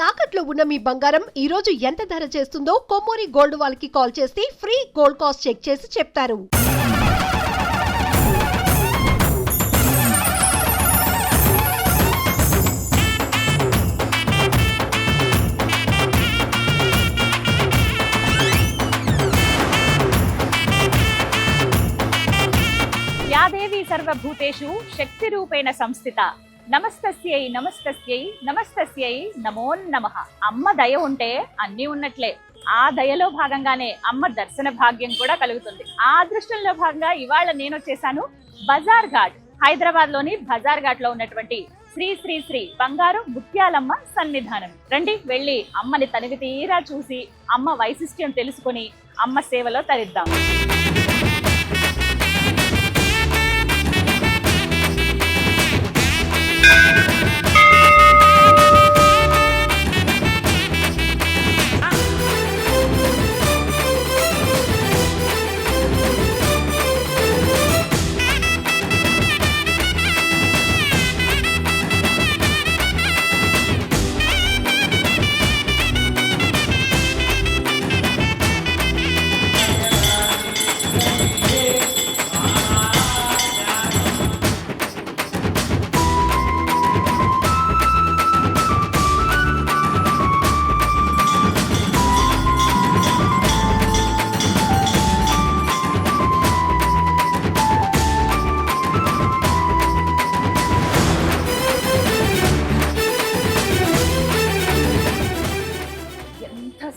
తాకట్లో ఉన్న మీ బంగారం ఈ రోజు ఎంత ధర చేస్తుందో కొమ్మూరి గోల్డ్ వాళ్ళకి కాల్ చేస్తే ఫ్రీ గోల్డ్ కాస్ట్ చెక్ చేసి చెప్తారు. యాదేవి సర్వభూతేషు శక్తి రూపేణ సంస్థిత. నమస్తస్యై నమస్తస్యై నమస్తస్యై నమో నమః. అమ్మ దయ ఉంటే అన్నీ ఉన్నట్లే. ఆ దయలో భాగంగానే అమ్మ దర్శన భాగ్యం కూడా కలుగుతుంది. ఆ అదృష్టంలో భాగంగా ఇవాళ నేను వచ్చేసాను బజార్ ఘాట్, హైదరాబాద్ లోని బజార్ ఘాట్ లో ఉన్నటువంటి శ్రీ శ్రీ శ్రీ బంగారు ముత్యాలమ్మ సన్నిధానం. రండి వెళ్ళి అమ్మని తనివి తీరా చూసి అమ్మ వైశిష్ట్యం తెలుసుకొని అమ్మ సేవలో తరిద్దాం.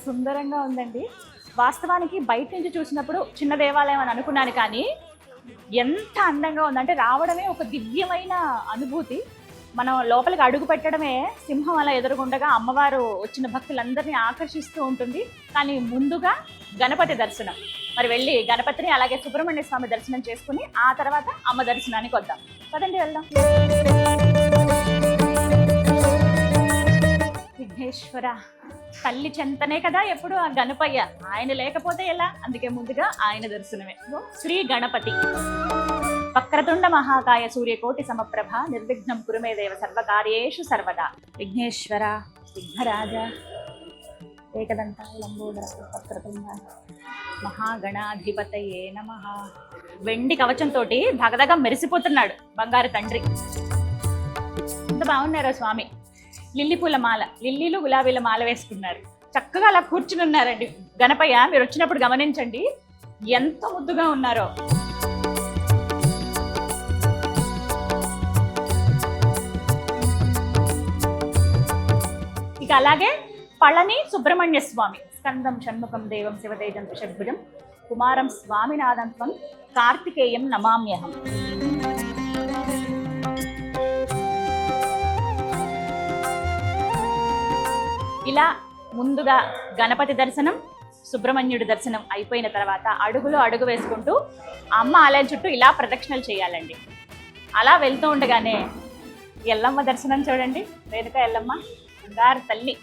సుందరంగా ఉందండి. వాస్తవానికి బయట నుంచి చూసినప్పుడు చిన్న దేవాలయం అని అనుకున్నాను, కానీ ఎంత అందంగా ఉందంటే రావడమే ఒక దివ్యమైన అనుభూతి. మనం లోపలికి అడుగు పెట్టడమే సింహం అలా ఎదురుగుండగా అమ్మవారు వచ్చిన భక్తులందరినీ ఆకర్షిస్తూ ఉంటుంది. కానీ ముందుగా గణపతి దర్శనం. మరి వెళ్ళి గణపతిని అలాగే సుబ్రహ్మణ్య స్వామి దర్శనం చేసుకుని ఆ తర్వాత అమ్మ దర్శనానికి వద్దాం. పదండి వెళ్దాం. విఘ్నేశ్వర తల్లి చెంతనే కదా ఎప్పుడు ఆ గణపయ్య. ఆయన లేకపోతే ఎలా? అందుకే ముందుగా ఆయన దర్శనమే. శ్రీ గణపతి. వక్రతుండ మహాకాయ సూర్యకోటి సమప్రభ నిర్విఘ్నం కురుమే దేవ సర్వకార్యేషు సర్వదా. విఘ్నేశ్వర విఘ్నరాజ ఏకదంత లంబోదర వక్రతుండ మహాగణాధిపతయే నమః. వెండి కవచంతో దగదగ మెరిసిపోతున్నాడు బంగారు తండ్రి. ఎంత బాగున్నారో స్వామి. లిల్లీ పూల మాల, లిల్లీలు గులాబీల మాల వేసుకున్నారు. చక్కగా అలా కూర్చుని ఉన్నారండి గణపయ్య. మీరు వచ్చినప్పుడు గమనించండి ఎంత ముద్దుగా ఉన్నారో. ఇక అలాగే పళని సుబ్రహ్మణ్య స్వామి. స్కందం షణ్ముఖం దేవం శివతేజం షడ్భుజం కుమారం స్వామినాథం త్వం కార్తికేయం నమామ్యహం. ఇలా ముందుగా గణపతి దర్శనం, సుబ్రహ్మణ్యుడి దర్శనం అయిపోయిన తర్వాత అడుగులో అడుగు వేసుకుంటూ అమ్మ ఆలయం చుట్టూ ఇలా ప్రదక్షిణలు చేయాలండి. అలా వెళ్తూ ఉండగానే ఎల్లమ్మ దర్శనం చూడండి. రేణుక ఎల్లమ్మ బంగారు తల్లి,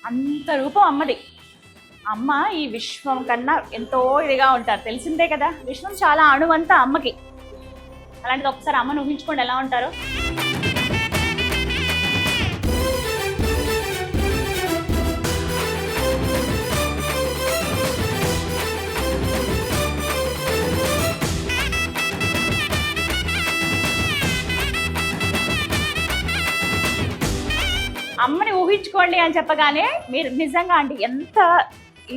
అంత రూపం అమ్మది. అమ్మ ఈ విశ్వం కన్నా ఎంతో ఇదిగా ఉంటారు, తెలిసిందే కదా. విశ్వం చాలా అణువంతా అమ్మకి. అలాంటిది ఒకసారి అమ్మను ఊహించుకోండి ఎలా ఉంటారో. అమ్మని ఊహించుకోండి అని చెప్పగానే మీరు నిజంగా అంటే ఎంత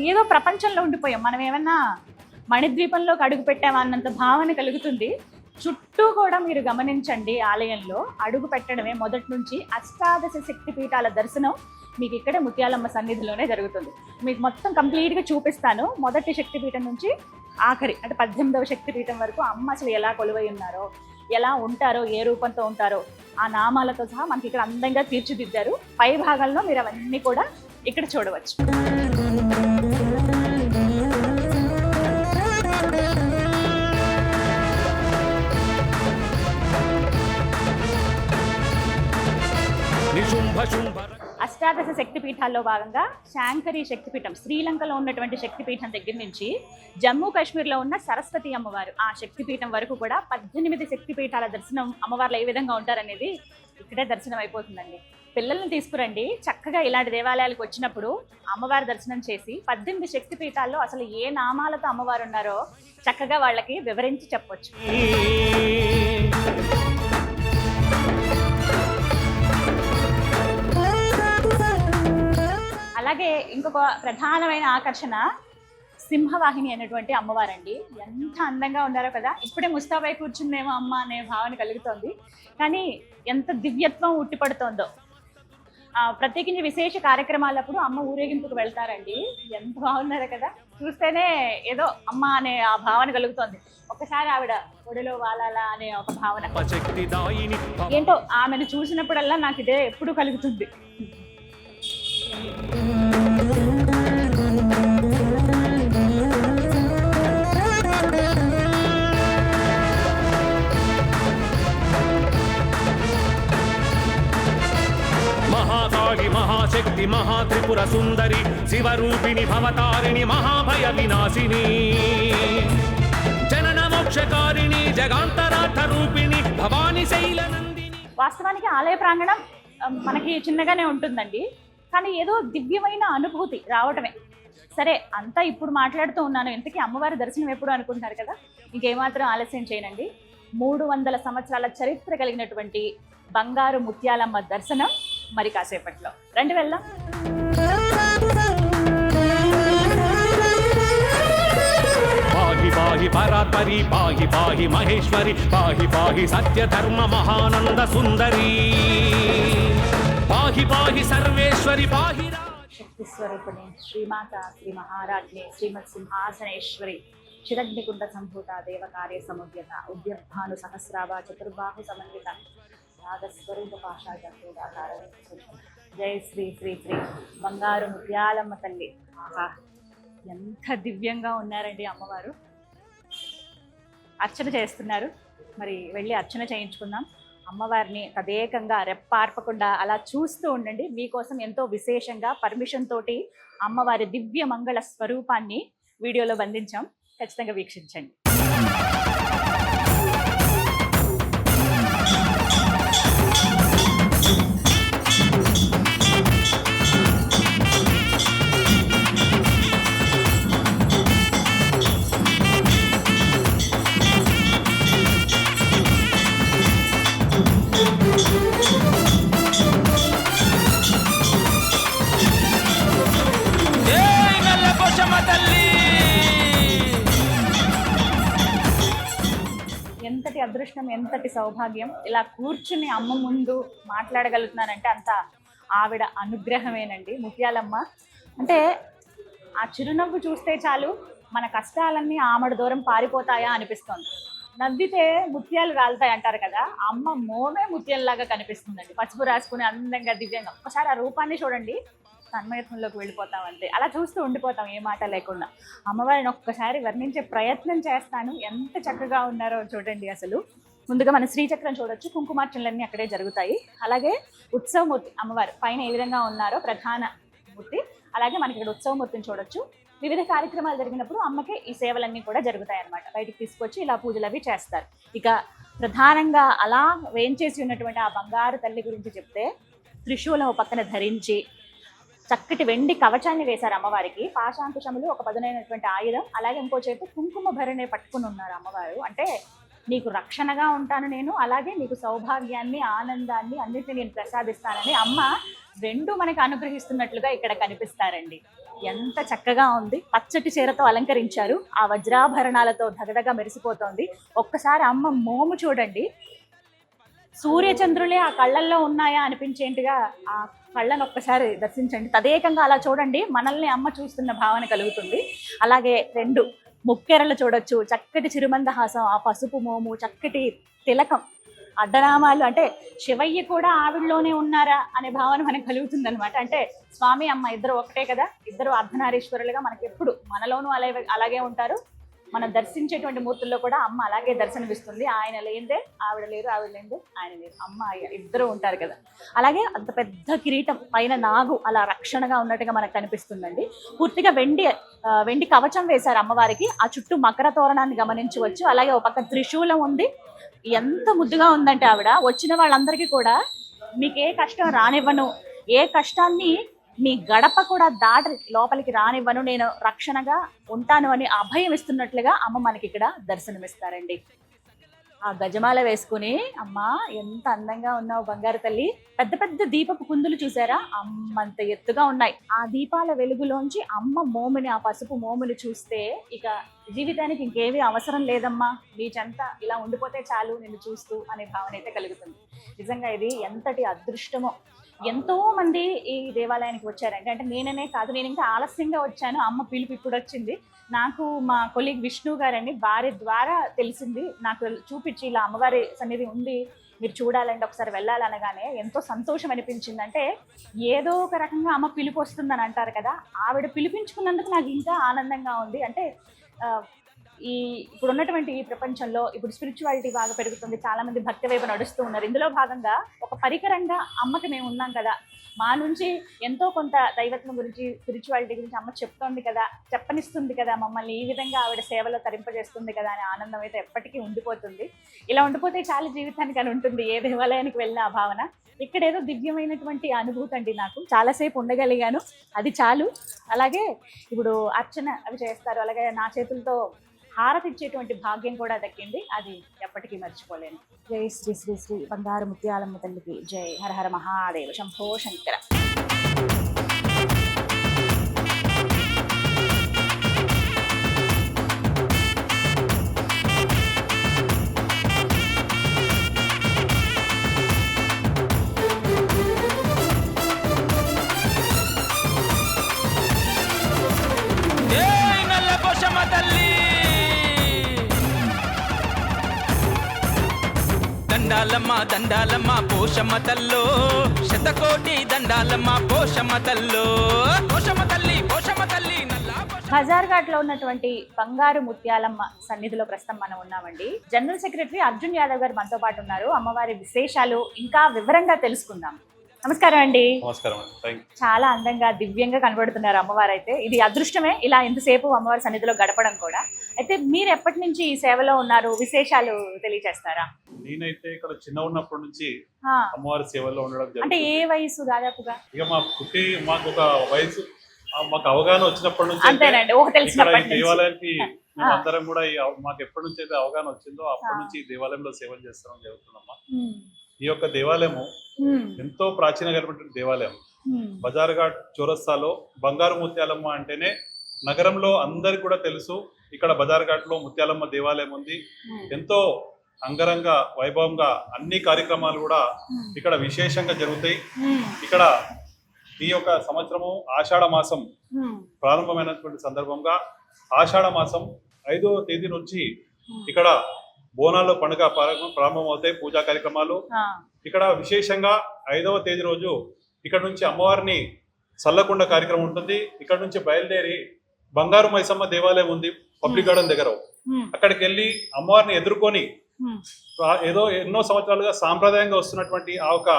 ఏదో ప్రపంచంలో ఉండిపోయాం. మనం ఏమన్నా మణిద్వీపంలోకి అడుగు పెట్టామన్నంత భావన కలుగుతుంది. చుట్టూ కూడా మీరు గమనించండి, ఆలయంలో అడుగు పెట్టడమే మొదటి నుంచి అష్టాదశ శక్తిపీఠాల దర్శనం మీకు ఇక్కడే ముత్యాలమ్మ సన్నిధిలోనే జరుగుతుంది. మీకు మొత్తం కంప్లీట్గా చూపిస్తాను. మొదటి శక్తిపీఠం నుంచి ఆఖరి అంటే 18వ శక్తిపీఠం వరకు అమ్మ అసలు ఎలా కొలువై ఉన్నారో, ఎలా ఉంటారో, ఏ రూపంతో ఉంటారో ఆ నామాలతో సహా మనకి ఇక్కడ అందంగా తీర్చిదిద్దారు. పై భాగంలో మీరు అవన్నీ కూడా ఇక్కడ చూడవచ్చు. అష్టాదశ శక్తిపీఠాల్లో భాగంగా శాంకరి శక్తిపీఠం, శ్రీలంకలో ఉన్నటువంటి శక్తిపీఠం దగ్గర నుంచి జమ్మూ కాశ్మీర్లో ఉన్న సరస్వతి అమ్మవారు ఆ శక్తిపీఠం వరకు కూడా 18 శక్తిపీఠాల దర్శనం అమ్మవార్లు ఏ విధంగా ఉంటారనేది ఇక్కడే దర్శనం అయిపోతుందండి. పిల్లల్ని తీసుకురండి, చక్కగా ఇలాంటి దేవాలయాలకు వచ్చినప్పుడు అమ్మవారి దర్శనం చేసి 18 శక్తి పీఠాల్లో అసలు ఏ నామాలతో అమ్మవారు ఉన్నారో చక్కగా వాళ్ళకి వివరించి చెప్పొచ్చు. అలాగే ఇంకొక ప్రధానమైన ఆకర్షణ సింహవాహిని అనేటువంటి అమ్మవారండి. ఎంత అందంగా ఉన్నారో కదా. ఇప్పుడే ముస్తాబై కూర్చుందేమో అమ్మ అనే భావన కలుగుతోంది, కానీ ఎంత దివ్యత్వం ఉట్టిపడుతోందో. ప్రత్యేకించి విశేష కార్యక్రమాలప్పుడు అమ్మ ఊరేగింపుకు వెళ్తారండి. ఎంత బాగున్నారో కదా, చూస్తేనే ఏదో అమ్మ అనే ఆ భావన కలుగుతోంది. ఒక్కసారి ఆవిడ ఒడిలో వాలాలా అనే ఒక భావన ఏంటో ఆమెను చూసినప్పుడల్లా నాకు ఇదే ఎప్పుడు కలుగుతుంది. మహాకాళి మహాశక్తి మహాత్రిపుర సుందరి శివరూపిణి భవతారిణి మహాభయ వినాశిని జనన మోక్షకారిణి జగాంతరార్థ రూపిణి భవాని శైలనందిని. వాస్తవానికి ఆలయ ప్రాంగణం మనకి చిన్నగానే ఉంటుందండి, కానీ ఏదో దివ్యమైన అనుభూతి రావటమే. సరే, అంతా ఇప్పుడు మాట్లాడుతూ ఉన్నాను, ఇంతకీ అమ్మవారి దర్శనం ఎప్పుడు అనుకుంటున్నారు కదా. ఇంకేమాత్రం ఆలస్యం చేయనండి. 300 సంవత్సరాల చరిత్ర కలిగినటువంటి బంగారు ముత్యాలమ్మ దర్శనం మరి కాసేపట్లో. రండి వెళ్దాం. పాహి పాహి పరాత్పరి పాహి పాహి మహేశ్వరి పాహి పాహి సత్య ధర్మ మహానంద సుందరి పాహి పాహి సర్వేశ్వరి పాహి శక్తి స్వరూపిణి శ్రీమాత శ్రీ మహారాజ్ఞి శ్రీమత్ సింహాసనేశ్వరి చిరగ్నికుండ సంభూత దేవకార్య సముద్యత ఉద్యభాను సహస్రాభ చతుర్బాహు సమన్విత నాగస్వరూప పాషాచార. జై శ్రీ శ్రీ శ్రీ బంగారు ముత్యాలమ్మ తల్లి. ఆహా, ఎంత దివ్యంగా ఉన్నారండి అమ్మవారు. అర్చన చేస్తున్నారు, మరి వెళ్ళి అర్చన చేయించుకుందాం. అమ్మవారిని తదేకంగా రెప్పార్పకుండా అలా చూస్తూ ఉండండి. మీకోసం ఎంతో విశేషంగా పర్మిషన్ తోటి అమ్మవారి దివ్య మంగళ స్వరూపాన్ని వీడియోలో బంధించాం, ఖచ్చితంగా వీక్షించండి. ఎంతటి అదృష్టం, ఎంతటి సౌభాగ్యం, ఇలా కూర్చుని అమ్మ ముందు మాట్లాడగలుగుతున్నానంటే అంత ఆవిడ అనుగ్రహమేనండి. ముత్యాలమ్మ అంటే ఆ చిరునవ్వు చూస్తే చాలు మన కష్టాలన్నీ ఆమడ దూరం పారిపోతాయా అనిపిస్తోంది. నవ్వితే ముత్యాలు రాలుతాయి అంటారు కదా, అమ్మ మోమే ముత్యంలాగా కనిపిస్తుందండి. పసుపు రాసుకుని అందంగా దివ్యంగా. ఒకసారి ఆ రూపాన్ని చూడండి, తన్మయత్వంలోకి వెళ్ళిపోతాం అంతే. అలా చూస్తూ ఉండిపోతాం ఏ మాట లేకుండా. అమ్మవారిని ఒక్కసారి వర్ణించే ప్రయత్నం చేస్తాను. ఎంత చక్కగా ఉన్నారో చూడండి. అసలు ముందుగా మన శ్రీచక్రం చూడొచ్చు, కుంకుమార్చనలన్నీ అక్కడే జరుగుతాయి. అలాగే ఉత్సవమూర్తి అమ్మవారు పైన ఏ విధంగా ఉన్నారో ప్రధాన మూర్తి, అలాగే మనకి ఇక్కడ ఉత్సవమూర్తిని చూడొచ్చు. వివిధ కార్యక్రమాలు జరిగినప్పుడు అమ్మకి ఈ సేవలన్నీ కూడా జరుగుతాయి అన్నమాట. బయటికి తీసుకొచ్చి ఇలా పూజలు అవి చేస్తారు. ఇక ప్రధానంగా అలా వేంచేసి ఉన్నటువంటి ఆ బంగారు తల్లి గురించి చెప్తే, త్రిశూలం పక్కన ధరించి చక్కటి వెండి కవచాన్ని వేశారు అమ్మవారికి. పాశాంకుశములు ఒక పదునైనటువంటి ఆయుధం, అలాగే ఇంకో చేతి కుంకుమ భరణి పట్టుకుని ఉన్నారు అమ్మవారు. అంటే నీకు రక్షణగా ఉంటాను నేను, అలాగే నీకు సౌభాగ్యాన్ని ఆనందాన్ని అన్నిటిని నేను ప్రసాదిస్తానని అమ్మ రెండు మనకు అనుగ్రహిస్తున్నట్లుగా ఇక్కడ కనిపిస్తారండి. ఎంత చక్కగా ఉంది. పచ్చటి చీరతో అలంకరించారు, ఆ వజ్రాభరణాలతో దగదగా మెరిసిపోతోంది. ఒక్కసారి అమ్మ మోము చూడండి, సూర్యచంద్రులే ఆ కళ్ళల్లో ఉన్నాయా అనిపించేంటిగా ఆ కళ్ళను ఒక్కసారి దర్శించండి. తదేకంగా అలా చూడండి, మనల్ని అమ్మ చూస్తున్న భావన కలుగుతుంది. అలాగే రెండు ముక్కెరలు చూడొచ్చు, చక్కటి చిరుమందహాసం, ఆ పసుపు మోము, చక్కటి తిలకం, అడ్డనామాలు. అంటే శివయ్య కూడా ఆవిడలోనే ఉన్నారా అనే భావన మనకు కలుగుతుంది అనమాట. అంటే స్వామి అమ్మ ఇద్దరు ఒకటే కదా, ఇద్దరు అర్ధనారీశ్వరులుగా మనకి ఎప్పుడు మనలోనూ అలాగే ఉంటారు. మనం దర్శించేటువంటి మూర్తుల్లో కూడా అమ్మ అలాగే దర్శనమిస్తుంది. ఆయన లేదే ఆవిడ లేరు, ఆవిడ లేదే ఆయన లేరు, అమ్మ ఇద్దరు ఉంటారు కదా. అలాగే అంత పెద్ద కిరీటం పైన నాగు అలా రక్షణగా ఉన్నట్టుగా మనకు కనిపిస్తుందండి. పూర్తిగా వెండి కవచం వేశారు అమ్మవారికి. ఆ చుట్టూ మకర తోరణాన్ని గమనించవచ్చు. అలాగే ఒక పక్క త్రిశూలం ఉంది. ఎంత ముద్దుగా ఉందంటే ఆవిడ వచ్చిన వాళ్ళందరికీ కూడా మీకు ఏ కష్టం రానివ్వను, ఏ కష్టాన్ని మీ గడప కూడా దాటి లోపలికి రానివ్వను, నేను రక్షణగా ఉంటాను అని అభయం ఇస్తున్నట్లుగా అమ్మ మనకి ఇక్కడ దర్శనమిస్తారండి. ఆ గజమాల వేసుకుని, అమ్మా ఎంత అందంగా ఉన్నావు బంగారు తల్లి, పెద్ద పెద్ద దీపపు కుందులు చూసారా, అమ్మంత ఎత్తుగా ఉన్నాయి. ఆ దీపాల వెలుగులోంచి అమ్మ మోముని, ఆ పసుపు మోముని చూస్తే ఇక జీవితానికి ఇంకేమీ అవసరం లేదమ్మా, నీ చెంత ఇలా ఉండిపోతే చాలు నిన్ను చూస్తూ అనే భావన అయితే కలుగుతుంది. నిజంగా ఇది ఎంతటి అదృష్టమో. ఎంతో మంది ఈ దేవాలయానికి వచ్చారంటే, అంటే నేననే కాదు, నేను ఇంకా ఆలస్యంగా వచ్చాను, అమ్మ పిలుపు ఇప్పుడు వచ్చింది. నాకు మా కొలీగ్ విష్ణు గారండి, వారి ద్వారా తెలిసింది, నాకు చూపించి ఇలా అమ్మవారి సన్నిధి ఉంది, మీరు చూడాలంటే ఒకసారి వెళ్ళాలనగానే ఎంతో సంతోషం అనిపించింది. అంటే ఏదో ఒక రకంగా అమ్మ పిలుపు వస్తుందని అంటారు కదా, ఆవిడ పిలిపించుకున్నందుకు నాకు ఇంకా ఆనందంగా ఉంది. అంటే ఈ ఇప్పుడు ఉన్నటువంటి ఈ ప్రపంచంలో ఇప్పుడు స్పిరిచువాలిటీ బాగా పెరుగుతుంది, చాలా మంది భక్తి వైపు నడుస్తూ ఉన్నారు. ఇందులో భాగంగా ఒక పరికరంగా అమ్మకి మేము ఉన్నాం కదా, మా నుంచి ఎంతో కొంత దైవత్వం గురించి, స్పిరిచువాలిటీ గురించి అమ్మ చెప్తోంది కదా, చెప్పనిస్తుంది కదా, మమ్మల్ని ఈ విధంగా ఆవిడ సేవలో తరింపజేస్తుంది కదా అనే ఆనందం అయితే ఎప్పటికీ ఉండిపోతుంది. ఇలా ఉండిపోతే చాలా జీవితానికి అని ఉంటుంది, ఏ దేవాలయానికి వెళ్ళిన ఆ భావన. ఇక్కడ ఏదో దివ్యమైనటువంటి అనుభూతి అండి, నాకు చాలాసేపు ఉండగలిగాను, అది చాలు. అలాగే ఇప్పుడు అర్చన అవి చేస్తారు, అలాగే నా చేతులతో హారతి ఇచ్చేటువంటి భాగ్యం కూడా దక్కింది, అది ఎప్పటికీ మర్చిపోలేను. జై శ్రీ శ్రీ శ్రీ బంగారు ముత్యాలమ్మ తల్లికి జై. హర హర మహాదేవ శంభో శంకర. దండాలమ్మ దండాలమ్మ పోషమ్మ తల్లో, శతకోటి దండాలమ్మ పోషమ్మ తల్లో, పోషమ్మ తల్లి పోషమ్మ తల్లి నల్లా. బజార్ ఘాట్ లో ఉన్నటువంటి బంగారు ముత్యాలమ్మ సన్నిధిలో ప్రస్తుతం మనం ఉన్నామండి. జనరల్ సెక్రటరీ అర్జున్ యాదవ్ గారు మనతో పాటు ఉన్నారు. అమ్మవారి విశేషాలు ఇంకా వివరంగా తెలుసుకుందాం. నమస్కారం అండి. నమస్కారం. చాలా అందంగా దివ్యంగా కనబడుతున్నారు అమ్మవారు. అయితే ఇది అదృష్టమే, ఇలా ఎంతసేపు అమ్మవారి సన్నిధిలో గడపడం కూడా. అయితే మీరు ఎప్పటి నుంచి ఈ సేవలో ఉన్నారు, విశేషాలు తెలియజేస్తారా? నేనైతే ఇక్కడ చిన్న ఉన్నప్పటి నుంచి అమ్మవారి సేవలో ఉండడం జరుగుతుంది. అంటే ఏ వయసు దాదాపుగా? ఇక మాకు ఒక వయసు, మాకు అవగాహన వచ్చినప్పటి నుంచి, అంతేనండి, తెలిసినప్పటి నుంచి దేవాలయానికి మేమందరం కూడా మాకు ఎప్పటి నుంచి అయితే అవగాహన వచ్చిందో అప్పటి నుంచి ఈ దేవాలయంలో సేవలు చేస్తాం జరుగుతుందమ్మా. ఈ యొక్క దేవాలయము ఎంతో ప్రాచీనమైనటువంటి దేవాలయం. బజార్ ఘాట్ చౌరస్తాలో బంగారు ముత్యాలమ్మ అంటేనే నగరంలో అందరికి కూడా తెలుసు. ఇక్కడ బజార్ ఘాట్ లో ముత్యాలమ్మ దేవాలయం ఉంది. ఎంతో అంగరంగ వైభవంగా అన్ని కార్యక్రమాలు కూడా ఇక్కడ విశేషంగా జరుగుతాయి. ఇక్కడ ఈ యొక్క సంవత్సరము ఆషాఢ మాసం ప్రారంభమైనటువంటి సందర్భంగా ఆషాఢ మాసం 5వ తేదీ నుంచి ఇక్కడ బోనాల్లో పండుగ ప్రారంభమవుతాయి, పూజా కార్యక్రమాలు. ఇక్కడ విశేషంగా 5వ తేదీ రోజు ఇక్కడ నుంచి అమ్మవారిని చల్లకుండ కార్యక్రమం ఉంటుంది. ఇక్కడ నుంచి బయలుదేరి బంగారు మైసమ్మ దేవాలయం ఉంది పబ్లిక్ గార్డెన్ దగ్గర, అక్కడికి వెళ్ళి అమ్మవారిని ఎదుర్కొని ఏదో ఎన్నో సంవత్సరాలుగా సాంప్రదాయంగా వస్తున్నటువంటి ఆ ఒక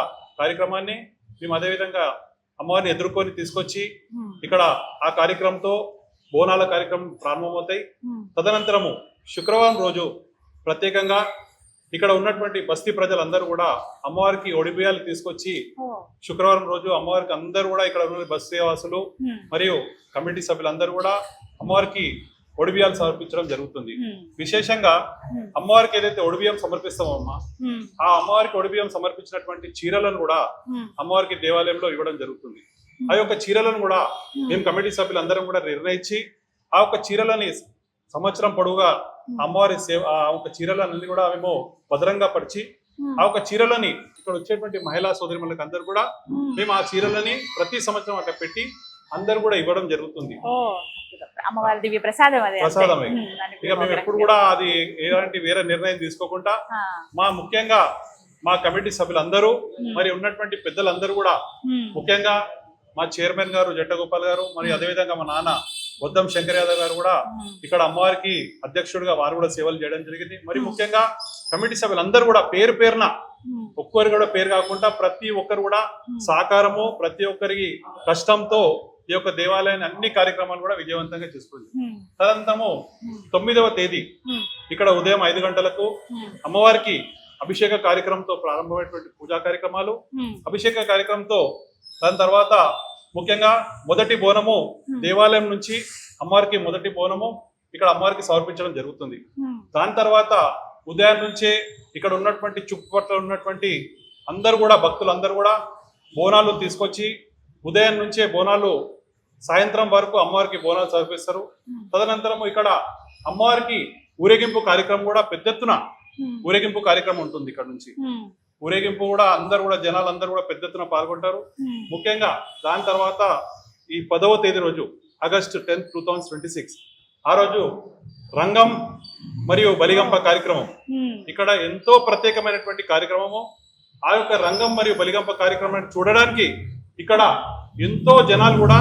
కార్యక్రమాన్ని మేము అదేవిధంగా అమ్మవారిని ఎదుర్కొని తీసుకొచ్చి ఇక్కడ ఆ కార్యక్రమంతో బోనాల కార్యక్రమం ప్రారంభమవుతాయి. తదనంతరము శుక్రవారం రోజు ప్రత్యేకంగా ఇక్కడ ఉన్నటువంటి బస్తీ ప్రజలందరూ కూడా అమ్మవారికి ఒడిబియ్యాలు తీసుకొచ్చి శుక్రవారం రోజు అమ్మవారికి అందరూ కూడా ఇక్కడ ఉన్న బస్తీ వాసులు మరియు కమిటీ సభ్యులందరూ కూడా అమ్మవారికి ఒడిబియ్యాలు సమర్పించడం జరుగుతుంది. విశేషంగా అమ్మవారికి ఏదైతే ఒడిబియ్యం సమర్పిస్తామో అమ్మ, ఆ అమ్మవారికి ఒడిబియ్యం సమర్పించినటువంటి చీరలను కూడా అమ్మవారికి దేవాలయంలో ఇవ్వడం జరుగుతుంది. ఆ యొక్క చీరలను కూడా మేము కమిటీ సభ్యులందరం కూడా నిర్ణయించి ఆ యొక్క చీరలని సంవత్సరం పొడవుగా అమ్మవారి సేవ, ఆ ఒక చీరలన్నీ కూడా మేము భద్రంగా పరిచి ఆ ఒక చీరలని ఇక్కడ వచ్చేటువంటి మహిళా సోదరిమణులకు అందరూ కూడా మేము ఆ చీరలని ప్రతి సంవత్సరం అక్కడ పెట్టి అందరు కూడా ఇవ్వడం జరుగుతుంది. అమ్మవారి దివ్య ప్రసాదమే. ఇక మేము ఎప్పుడు కూడా అది ఎలాంటి వేరే నిర్ణయం తీసుకోకుండా ముఖ్యంగా మా కమిటీ సభ్యులందరూ మరి ఉన్నటువంటి పెద్దలందరూ కూడా, ముఖ్యంగా మా చైర్మన్ గారు జట్టగోపాల్ గారు, మరి అదేవిధంగా మా నాన్న బొద్దం శంకర్ యాదవ్ గారు కూడా ఇక్కడ అమ్మవారికి అధ్యక్షుడిగా వారు కూడా సేవలు చేయడం జరిగింది. మరి ముఖ్యంగా కమిటీ సభ్యులందరూ కూడా పేరు పేరున, ఒక్కరు కూడా పేరు కాకుండా ప్రతి ఒక్కరు కూడా సహకారము, ప్రతి ఒక్కరికి కష్టంతో ఈ యొక్క దేవాలయాన్ని అన్ని కార్యక్రమాలు కూడా విజయవంతంగా చేసుకుంది. తదంతము 9వ తేదీ ఇక్కడ ఉదయం 5 గంటలకు అమ్మవారికి అభిషేక కార్యక్రమంతో ప్రారంభమైనటువంటి పూజా కార్యక్రమాలు, అభిషేక కార్యక్రమంతో దాని తర్వాత ముఖ్యంగా మొదటి బోనము దేవాలయం నుంచి అమ్మవారికి మొదటి బోనము ఇక్కడ అమ్మవారికి సమర్పించడం జరుగుతుంది. దాని తర్వాత ఉదయం నుంచే ఇక్కడ ఉన్నటువంటి చుట్టుపక్కల ఉన్నటువంటి అందరూ కూడా భక్తులందరూ కూడా బోనాలు తీసుకొచ్చి ఉదయం నుంచే బోనాలు సాయంత్రం వరకు అమ్మవారికి బోనాలు సమర్పిస్తారు. తదనంతరం ఇక్కడ అమ్మవారికి ఊరేగింపు కార్యక్రమం కూడా పెద్ద ఎత్తున ఊరేగింపు కార్యక్రమం ఉంటుంది. ఇక్కడ నుంచి ఊరేగింపు కూడా జనాలందరూ కూడా పెద్ద ఎత్తున పాల్గొంటారు. ముఖ్యంగా దాని తర్వాత ఈ 10వ తేదీ రోజు ఆగస్టు 10, 2026 ఆ రోజు రంగం మరియు బలిగంప కార్యక్రమం ఇక్కడ ఎంతో ప్రత్యేకమైనటువంటి కార్యక్రమము. ఆ యొక్క రంగం మరియు బలిగంప కార్యక్రమాన్ని చూడడానికి ఇక్కడ ఎంతో జనాలు కూడా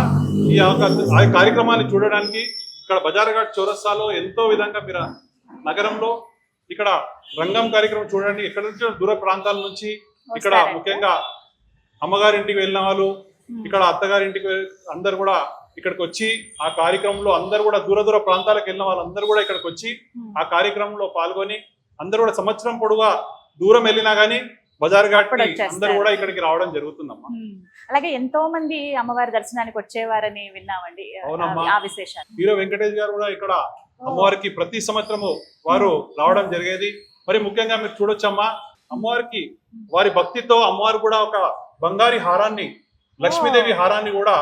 ఆ కార్యక్రమాన్ని చూడడానికి ఇక్కడ బజార్ఘాట్ చౌరస్తాలో ఎంతో విధంగా మీరు నగరంలో ఇక్కడ రంగం కార్యక్రమం చూడడానికి ఎక్కడ నుంచి దూర ప్రాంతాల నుంచి ఇక్కడ ముఖ్యంగా అమ్మగారింటికి వెళ్ళిన వాళ్ళు, ఇక్కడ అత్తగారింటికి అందరు కూడా ఇక్కడికి వచ్చి ఆ కార్యక్రమంలో అందరు కూడా దూర ప్రాంతాలకు వెళ్ళిన వాళ్ళందరూ కూడా ఇక్కడికి వచ్చి ఆ కార్యక్రమంలో పాల్గొని అందరు కూడా సంవత్సరం పొడుగా దూరం వెళ్ళినా గానీ బజార్ఘాట్ అందరూ కూడా ఇక్కడికి రావడం జరుగుతుందమ్మా. అలాగే ఎంతో మంది అమ్మవారి దర్శనానికి వచ్చేవారని విన్నామండి. ఆ విశేషాలు హీరో వెంకటేష్ గారు కూడా ఇక్కడ అమ్మవారికి ప్రతి సంవత్సరము వారు రావడం జరిగేది. మరి ముఖ్యంగా మీరు చూడొచ్చమ్మా, అమ్మవారికి వారి భక్తితో అమ్మవారు కూడా ఒక బంగారి హారాన్ని, లక్ష్మీదేవి హారాన్ని కూడా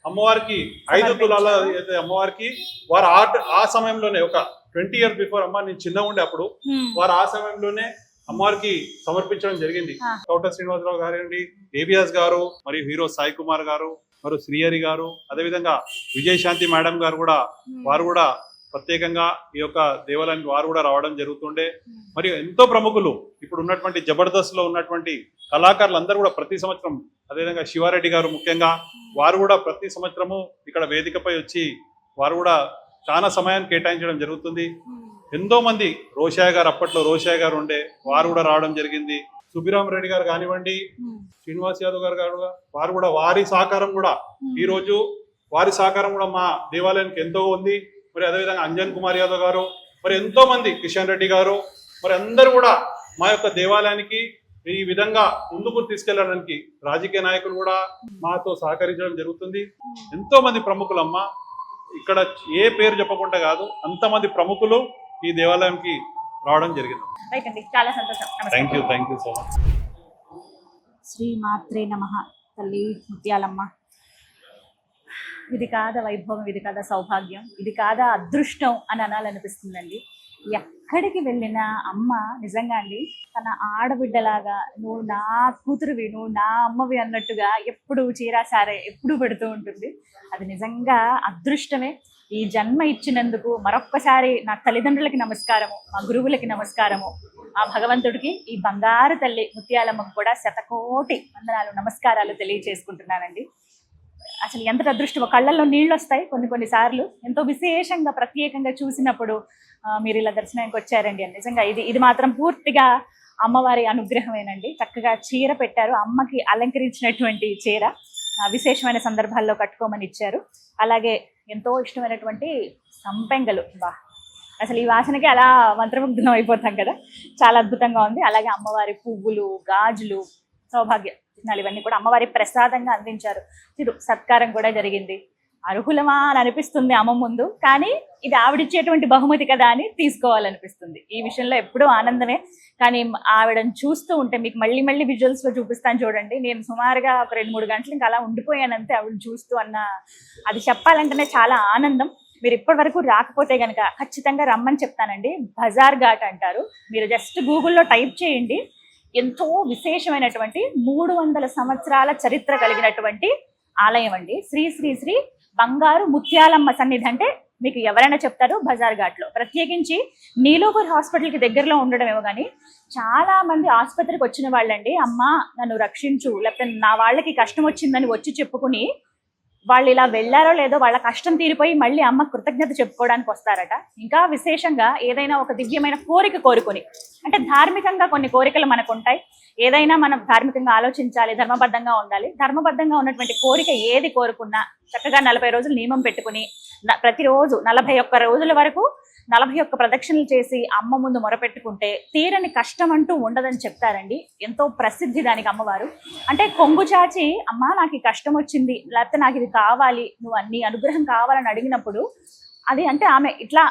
అమ్మవారికి 5 తులాల అమ్మవారికి వారు ఆ సమయంలోనే ఒక 20 years బిఫోర్ అమ్మ నేను చిన్నగా ఉండే అప్పుడు వారు ఆ సమయంలోనే అమ్మవారికి సమర్పించడం జరిగింది. కోట శ్రీనివాసరావు గారండి, ఏవిఎస్ గారు, మరియు హీరో సాయి కుమార్ గారు, మరియు శ్రీహరి గారు, అదేవిధంగా విజయశాంతి మేడం గారు కూడా వారు కూడా ప్రత్యేకంగా ఈ యొక్క దేవాలయానికి వారు కూడా రావడం జరుగుతుండే. మరియు ఎంతో ప్రముఖులు ఇప్పుడు ఉన్నటువంటి జబర్దస్త్ లో ఉన్నటువంటి కళాకారులు అందరూ కూడా ప్రతి సంవత్సరం, అదేవిధంగా శివారెడ్డి గారు ముఖ్యంగా వారు కూడా ప్రతి సంవత్సరము ఇక్కడ వేదికపై వచ్చి వారు కూడా చాలా సమయాన్ని కేటాయించడం జరుగుతుంది. ఎంతో మంది రోషయ్య గారు, అప్పట్లో రోషయ్య గారు ఉండే వారు కూడా రావడం జరిగింది. సుబ్బిరామరెడ్డి గారు కానివ్వండి, శ్రీనివాస్ యాదవ్ గారు వారు కూడా వారి సహకారం కూడా ఈ రోజు వారి సహకారం కూడా మా దేవాలయానికి ఎంతో ఉంది. మరి అదేవిధంగా అంజన్ కుమార్ యాదవ్ గారు, మరి ఎంతో మంది కిషన్ రెడ్డి గారు, మరి అందరూ కూడా మా యొక్క దేవాలయానికి ఈ విధంగా ముందుకు తీసుకెళ్లడానికి రాజకీయ నాయకులు కూడా మాతో సహకరించడం జరుగుతుంది. ఎంతో మంది ప్రముఖులమ్మ, ఇక్కడ ఏ పేరు చెప్పకుండా కాదు, అంతమంది ప్రముఖులు ఈ దేవాలయంకి రావడం జరిగింది. చాలా సంతోషం. Thank you so much. శ్రీ మాత్రే నమః. తల్లి ముత్యాలమ్మ, ఇది కాదా వైభవం, ఇది కాదా సౌభాగ్యం, ఇది కాదా అదృష్టం అని అనాలనిపిస్తుందండి. ఎక్కడికి వెళ్ళినా అమ్మ నిజంగా అండి తన ఆడబిడ్డలాగా, నువ్వు నా కూతురువి, నువ్వు నా అమ్మవి అన్నట్టుగా ఎప్పుడు చీరా సారే ఎప్పుడు పెడుతూ ఉంటుంది. అది నిజంగా అదృష్టమే. ఈ జన్మ ఇచ్చినందుకు మరొక్కసారి నా తల్లిదండ్రులకి నమస్కారము, మా గురువులకి నమస్కారము, ఆ భగవంతుడికి, ఈ బంగారు తల్లి ముత్యాలమ్మకు కూడా 100,000,000 వందనాలు, నమస్కారాలు తెలియచేసుకుంటున్నానండి. అసలు ఎంత అదృష్టమో, కళ్ళల్లో నీళ్ళు వస్తాయి కొన్నిసార్లు. ఎంతో విశేషంగా ప్రత్యేకంగా చూసినప్పుడు మీరు ఇలా దర్శనానికి వచ్చారండి అని. నిజంగా ఇది మాత్రం పూర్తిగా అమ్మవారి అనుగ్రహమేనండి. చక్కగా చీర పెట్టారు, అమ్మకి అలంకరించినటువంటి చీర విశేషమైన సందర్భాల్లో కట్టుకోమని ఇచ్చారు. అలాగే ఎంతో ఇష్టమైనటువంటి సంపెంగలు, అసలు ఈ వాసనకి అలా మంత్రముగ్ధం అయిపోతాం కదా, చాలా అద్భుతంగా ఉంది. అలాగే అమ్మవారి పువ్వులు, గాజులు, సౌభాగ్య చిహ్నాలు ఇవన్నీ కూడా అమ్మవారి ప్రసాదంగా అందించారు. సత్కారం కూడా జరిగింది. అర్హులమా అని అనిపిస్తుంది అమ్మ ముందు, కానీ ఇది ఆవిడిచ్చేటువంటి బహుమతి కదా అని తీసుకోవాలనిపిస్తుంది. ఈ విషయంలో ఎప్పుడూ ఆనందమే. కానీ ఆవిడని చూస్తూ ఉంటే మీకు మళ్ళీ విజువల్స్ లో చూపిస్తాను చూడండి. నేను సుమారుగా ఒక 2-3 గంటలు ఇంకా అలా ఉండిపోయానంతే ఆవిడ చూస్తూ. అది చెప్పాలంటేనే చాలా ఆనందం. మీరు ఇప్పటి వరకు రాకపోతే కనుక ఖచ్చితంగా రమ్మని చెప్తానండి. బజార్ఘాట్ అంటారు, మీరు జస్ట్ గూగుల్లో టైప్ చేయండి. ఎంతో విశేషమైనటువంటి 300 సంవత్సరాల చరిత్ర కలిగినటువంటి ఆలయం అండి. శ్రీ శ్రీ శ్రీ బంగారు ముత్యాలమ్మ సన్నిధి అంటే మీకు ఎవరైనా చెప్తారు బజార్ఘాట్లో. ప్రత్యేకించి నీలోఫర్ హాస్పిటల్కి దగ్గరలో ఉండడమేమో కానీ చాలా మంది ఆసుపత్రికి వచ్చిన వాళ్ళండి, అమ్మ నన్ను రక్షించు, లేకపోతే నా వాళ్ళకి కష్టం వచ్చిందని వచ్చి చెప్పుకుని వాళ్ళు ఇలా వెళ్ళారో లేదో వాళ్ళ కష్టం తీరిపోయి మళ్ళీ అమ్మ కృతజ్ఞత చెప్పుకోవడానికి వస్తారట. ఇంకా విశేషంగా ఏదైనా ఒక దివ్యమైన కోరిక కోరుకుని, అంటే ధార్మికంగా కొన్ని కోరికలు మనకు ఉంటాయి. ఏదైనా మనం ధార్మికంగా ఆలోచించాలి, ధర్మబద్ధంగా ఉండాలి. ధర్మబద్ధంగా ఉన్నటువంటి కోరిక ఏది కోరుకున్నా చక్కగా 40 రోజులు నియమం పెట్టుకుని ప్రతిరోజు 41 రోజుల వరకు 41 ప్రదక్షిణలు చేసి అమ్మ ముందు మొరపెట్టుకుంటే తీరని కష్టం అంటూ ఉండదని చెప్తారండి. ఎంతో ప్రసిద్ధి దానికి అమ్మవారు. అంటే కొంగు చాచి అమ్మ నాకు ఈ కష్టం వచ్చింది, లేకపోతే నాకు ఇది కావాలి, నువ్వు అన్ని అనుగ్రహం కావాలని అడిగినప్పుడు అది అంటే ఆమె ఇట్లా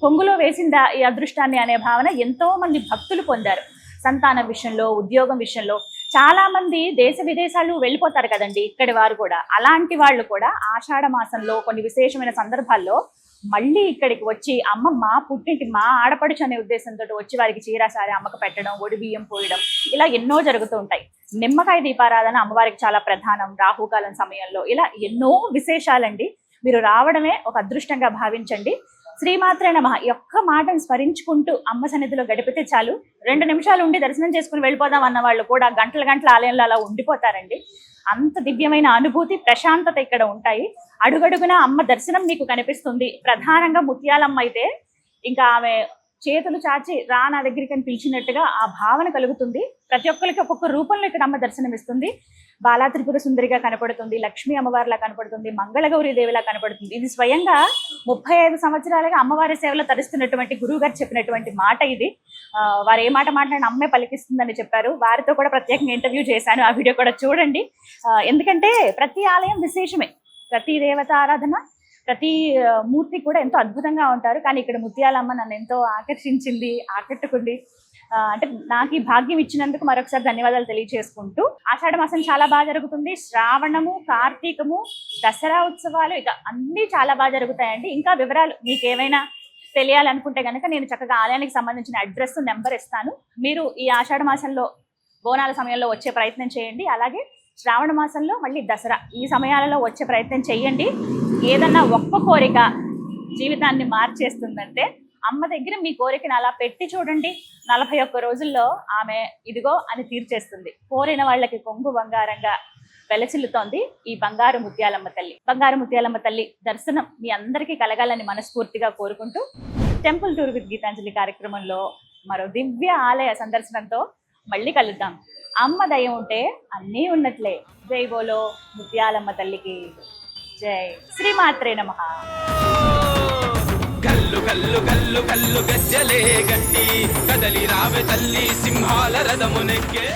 కొంగులో వేసిందా ఈ అదృష్టాన్ని అనే భావన ఎంతో మంది భక్తులు పొందారు. సంతానం విషయంలో, ఉద్యోగం విషయంలో చాలా మంది దేశ విదేశాలు వెళ్ళిపోతారు కదండి ఇక్కడి వారు కూడా. అలాంటి వాళ్ళు కూడా ఆషాఢ మాసంలో కొన్ని విశేషమైన సందర్భాల్లో మళ్ళీ ఇక్కడికి వచ్చి అమ్మ మా పుట్టింటి మా ఆడపడుచు అనే ఉద్దేశంతో వచ్చి వారికి చీరాసారి అమ్మకు పెట్టడం, ఒడి బియ్యం పోయడం, ఇలా ఎన్నో జరుగుతూ ఉంటాయి. నిమ్మకాయ దీపారాధన అమ్మవారికి చాలా ప్రధానం రాహుకాలం సమయంలో. ఇలా ఎన్నో విశేషాలండి. మీరు రావడమే ఒక అదృష్టంగా భావించండి. శ్రీమాత్రే నమః ఈ ఒక్క మాటను స్మరించుకుంటూ అమ్మ సన్నిధిలో గడిపితే చాలు. 2 నిమిషాలు ఉండి దర్శనం చేసుకుని వెళ్ళిపోదాం అన్న వాళ్ళు కూడా గంటల ఆలయంలో అలా ఉండిపోతారండి. అంత దివ్యమైన అనుభూతి, ప్రశాంతత ఇక్కడ ఉంటాయి. అడుగడుగునా అమ్మ దర్శనం మీకు కనిపిస్తుంది. ప్రధానంగా ముత్యాలమ్మ అయితే ఇంకా ఆమె చేతులు చాచి రా నా దగ్గరికి అని పిలిచినట్టుగా ఆ భావన కలుగుతుంది. ప్రతి ఒక్కరికి ఒక్కొక్క రూపంలో ఇక్కడ అమ్మ దర్శనం ఇస్తుంది. బాలా త్రిపుర సుందరిగా కనపడుతుంది, లక్ష్మీ అమ్మవారిలా కనపడుతుంది, మంగళగౌరి దేవిలా కనపడుతుంది. ఇది స్వయంగా 35 సంవత్సరాలుగా అమ్మవారి సేవలో తరిస్తున్నటువంటి గురువు గారు చెప్పినటువంటి మాట ఇది. వారు ఏ మాట మాట్లాడిన అమ్మే పలికిస్తుందని చెప్పారు. వారితో కూడా ప్రత్యేకంగా ఇంటర్వ్యూ చేశాను, ఆ వీడియో కూడా చూడండి. ఎందుకంటే ప్రతి ఆలయం విశేషమే, ప్రతి దేవత ఆరాధన, ప్రతి మూర్తి కూడా ఎంతో అద్భుతంగా ఉంటారు. కానీ ఇక్కడ ముత్యాలమ్మ నన్ను ఎంతో ఆకర్షించింది, ఆకట్టుకుంది. అంటే నాకు ఈ భాగ్యం ఇచ్చినందుకు మరొకసారి ధన్యవాదాలు తెలియజేసుకుంటూ, ఆషాఢ మాసం చాలా బాగా జరుగుతుంది. శ్రావణము, కార్తీకము, దసరా ఉత్సవాలు ఇక అన్నీ చాలా బాగా జరుగుతాయండి. ఇంకా వివరాలు మీకు ఏమైనా తెలియాలనుకుంటే కనుక నేను చక్కగా ఆలయానికి సంబంధించిన అడ్రస్, నెంబర్ ఇస్తాను. మీరు ఈ ఆషాఢ మాసంలో బోనాల సమయంలో వచ్చే ప్రయత్నం చేయండి. అలాగే శ్రావణ మాసంలో మళ్ళీ దసరా ఈ సమయాలలో వచ్చే ప్రయత్నం చేయండి. ఏదన్నా ఒక్క కోరిక జీవితాన్ని మార్చేస్తుందంటే అమ్మ దగ్గర మీ కోరికను అలా పెట్టి చూడండి. 41 రోజుల్లో ఆమె ఇదిగో అని తీర్చేస్తుంది. కోరిన వాళ్ళకి కొంగు బంగారంగా వెలసిల్లుతోంది ఈ బంగారు ముత్యాలమ్మ తల్లి. బంగారు ముత్యాలమ్మ తల్లి దర్శనం మీ అందరికీ కలగాలని మనస్ఫూర్తిగా కోరుకుంటూ, టెంపుల్ టూర్ విత్ గీతాంజలి కార్యక్రమంలో మరో దివ్య ఆలయ సందర్శనంతో మళ్ళీ కలుద్దాం. అమ్మ దయ ఉంటే అన్నీ ఉన్నట్లే. జై బోలో ముత్యాలమ్మ తల్లికి జై. శ్రీమాత్రే నమః. గల్లు గల్లు గల్లు గల్లు గజ్జలే గట్టి కదలి రావె తల్లి సింహాల రథమునెక్కే.